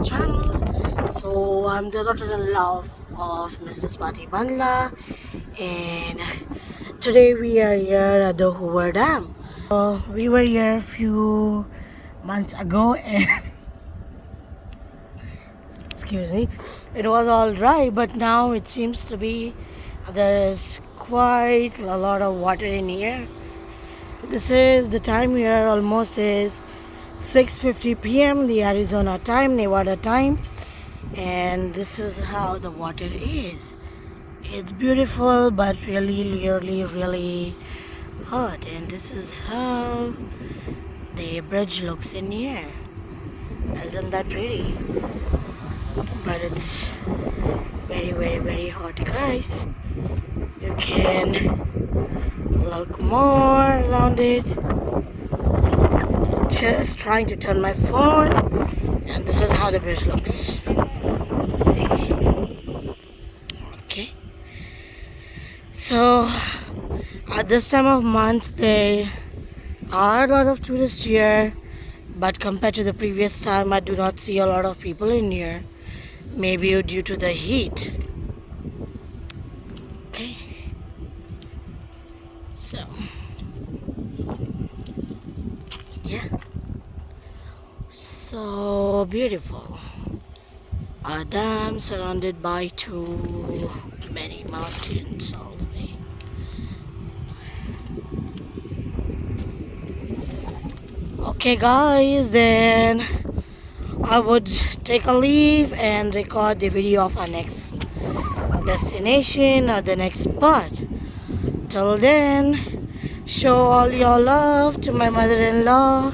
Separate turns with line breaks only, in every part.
channel. So I'm the daughter-in-law of Mrs. Pati Bandla, and today we are here at the Hoover Dam. We were here a few months ago and excuse me, it was all dry, but now it seems to be there is quite a lot of water in here. This is the time here, almost is 6:50 p.m. the Arizona time, Nevada time, and this is how the water is. It's beautiful but really hot, and this is how the bridge looks in here. Isn't that pretty? But it's very hot, guys. You can look more around it. So just trying to turn my phone, and this is how the bridge looks. See? Okay. So at this time of month there are a lot of tourists here, but compared to the previous time I do not see a lot of people in here, maybe due to the heat. Okay, so yeah, so beautiful. A dam surrounded by too many mountains all the way. Okay guys, then I would take a leave and record the video of our next destination or the next spot. Till then, show all your love to my mother-in-law.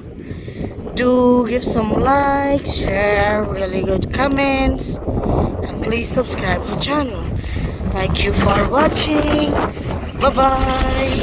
Do give some likes, share really good comments, and please subscribe our channel. Thank you for watching. Bye bye.